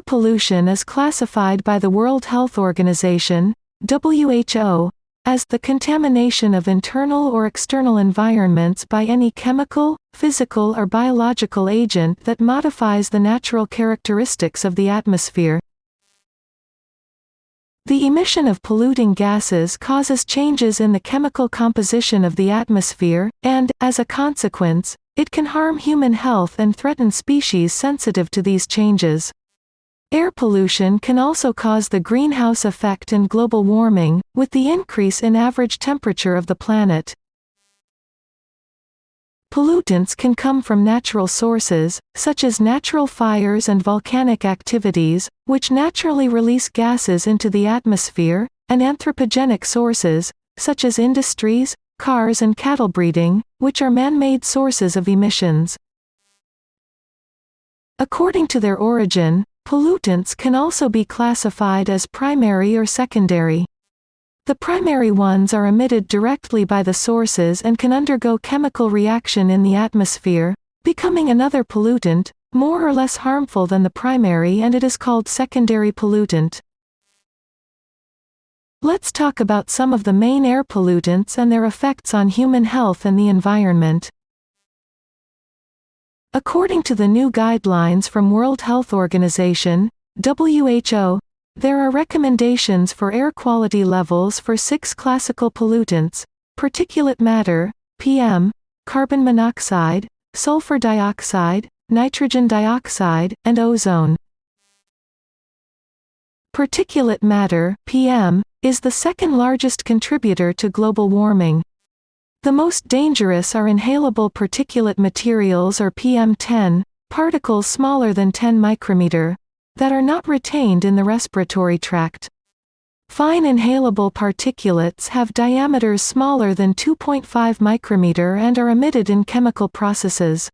pollution is classified by the World Health Organization, WHO, as the contamination of internal or external environments by any chemical, physical or biological agent that modifies the natural characteristics of the atmosphere. The emission of polluting gases causes changes in the chemical composition of the atmosphere, and, as a consequence, it can harm human health and threaten species sensitive to these changes. Air pollution can also cause the greenhouse effect and global warming, with the increase in average temperature of the planet. Pollutants can come from natural sources, such as natural fires and volcanic activities, which naturally release gases into the atmosphere, and anthropogenic sources, such as industries, cars and cattle breeding, which are man-made sources of emissions. According to their origin, pollutants can also be classified as primary or secondary. The primary ones are emitted directly by the sources and can undergo chemical reaction in the atmosphere, becoming another pollutant, more or less harmful than the primary, and it is called secondary pollutant. Let's talk about some of the main air pollutants and their effects on human health and the environment. According to the new guidelines from World Health Organization, WHO, there are recommendations for air quality levels for 6 classical pollutants: particulate matter, PM, carbon monoxide, sulfur dioxide, nitrogen dioxide, and ozone. Particulate matter, PM, is the second largest contributor to global warming. The most dangerous are inhalable particulate materials or PM10, particles smaller than 10 micrometer, that are not retained in the respiratory tract. Fine inhalable particulates have diameters smaller than 2.5 micrometer and are emitted in chemical processes.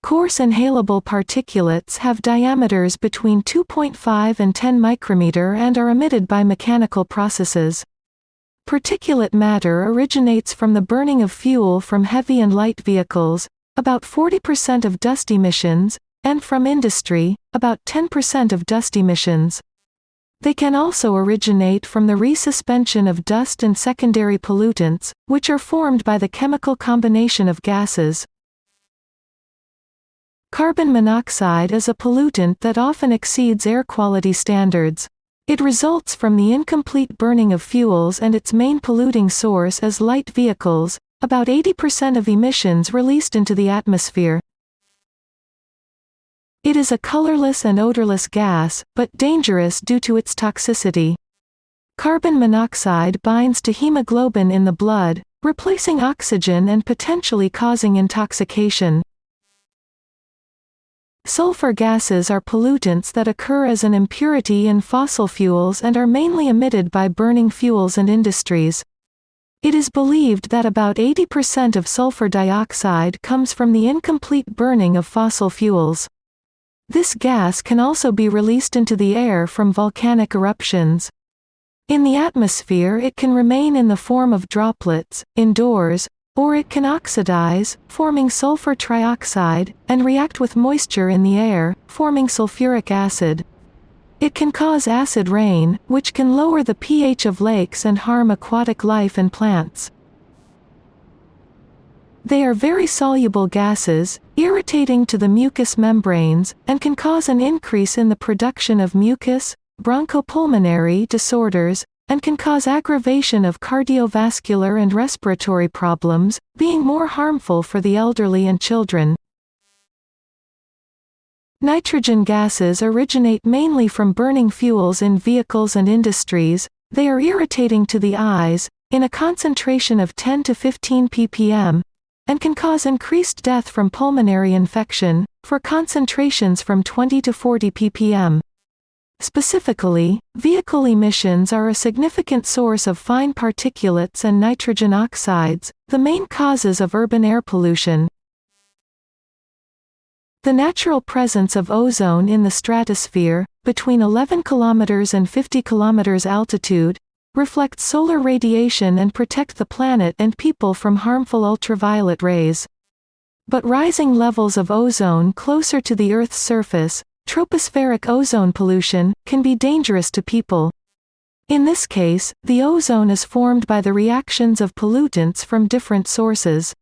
Coarse inhalable particulates have diameters between 2.5 and 10 micrometer and are emitted by mechanical processes. Particulate matter originates from the burning of fuel from heavy and light vehicles, about 40% of dust emissions, and from industry, about 10% of dust emissions. They can also originate from the resuspension of dust and secondary pollutants, which are formed by the chemical combination of gases. Carbon monoxide is a pollutant that often exceeds air quality standards. It results from the incomplete burning of fuels, and its main polluting source is light vehicles, about 80% of emissions released into the atmosphere. It is a colorless and odorless gas, but dangerous due to its toxicity. Carbon monoxide binds to hemoglobin in the blood, replacing oxygen and potentially causing intoxication. Sulfur gases are pollutants that occur as an impurity in fossil fuels and are mainly emitted by burning fuels and industries. It is believed that about 80% of sulfur dioxide comes from the incomplete burning of fossil fuels. This gas can also be released into the air from volcanic eruptions. In the atmosphere, it can remain in the form of droplets, indoors, or it can oxidize, forming sulfur trioxide, and react with moisture in the air, forming sulfuric acid. It can cause acid rain, which can lower the pH of lakes and harm aquatic life and plants. They are very soluble gases, irritating to the mucous membranes, and can cause an increase in the production of mucus, bronchopulmonary disorders, and can cause aggravation of cardiovascular and respiratory problems, being more harmful for the elderly and children. Nitrogen gases originate mainly from burning fuels in vehicles and industries. They are irritating to the eyes, in a concentration of 10 to 15 ppm, and can cause increased death from pulmonary infection, for concentrations from 20 to 40 ppm. Specifically, vehicle emissions are a significant source of fine particulates and nitrogen oxides, the main causes of urban air pollution. The natural presence of ozone in the stratosphere, between 11 km and 50 km altitude, reflects solar radiation and protect the planet and people from harmful ultraviolet rays. But rising levels of ozone closer to the Earth's surface, tropospheric ozone pollution, can be dangerous to people. In this case, the ozone is formed by the reactions of pollutants from different sources.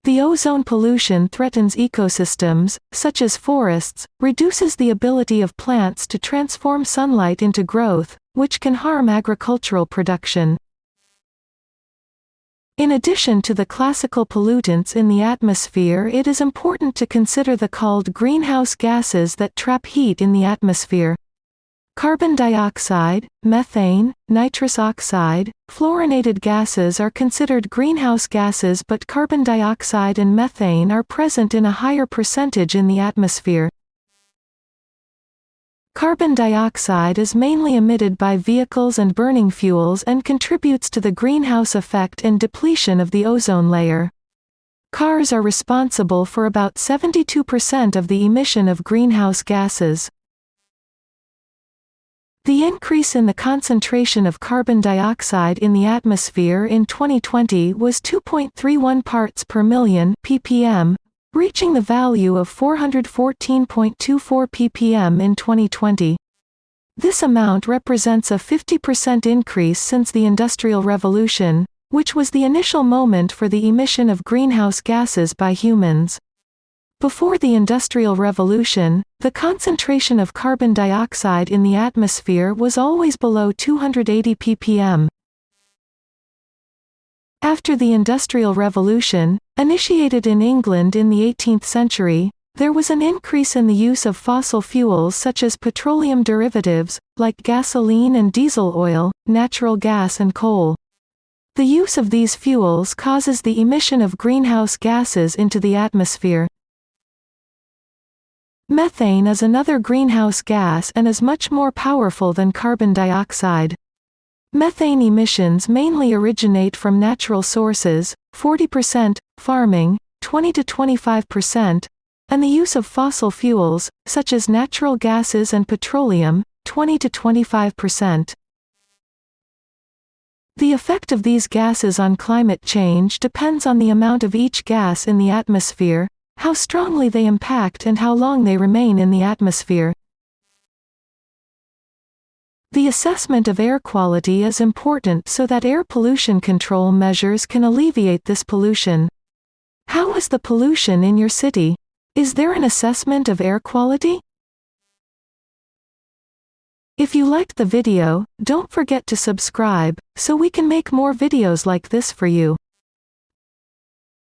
The ozone pollution threatens ecosystems, such as forests, reduces the ability of plants to transform sunlight into growth, which can harm agricultural production. In addition to the classical pollutants in the atmosphere, it is important to consider the called greenhouse gases that trap heat in the atmosphere. Carbon dioxide, methane, nitrous oxide, fluorinated gases are considered greenhouse gases, but carbon dioxide and methane are present in a higher percentage in the atmosphere. Carbon dioxide is mainly emitted by vehicles and burning fuels and contributes to the greenhouse effect and depletion of the ozone layer. Cars are responsible for about 72% of the emission of greenhouse gases. The increase in the concentration of carbon dioxide in the atmosphere in 2020 was 2.31 parts per million ppm, reaching the value of 414.24 ppm in 2020. This amount represents a 50% increase since the Industrial Revolution, which was the initial moment for the emission of greenhouse gases by humans. Before the Industrial Revolution, the concentration of carbon dioxide in the atmosphere was always below 280 ppm. After the Industrial Revolution, initiated in England in the 18th century, there was an increase in the use of fossil fuels such as petroleum derivatives, like gasoline and diesel oil, natural gas and coal. The use of these fuels causes the emission of greenhouse gases into the atmosphere. Methane is another greenhouse gas and is much more powerful than carbon dioxide. Methane emissions mainly originate from natural sources, 40%, farming, 20 to 25%, and the use of fossil fuels, such as natural gases and petroleum, 20 to 25%. The effect of these gases on climate change depends on the amount of each gas in the atmosphere, how strongly they impact and how long they remain in the atmosphere. The assessment of air quality is important so that air pollution control measures can alleviate this pollution. How is the pollution in your city? Is there an assessment of air quality? If you liked the video, don't forget to subscribe, so we can make more videos like this for you.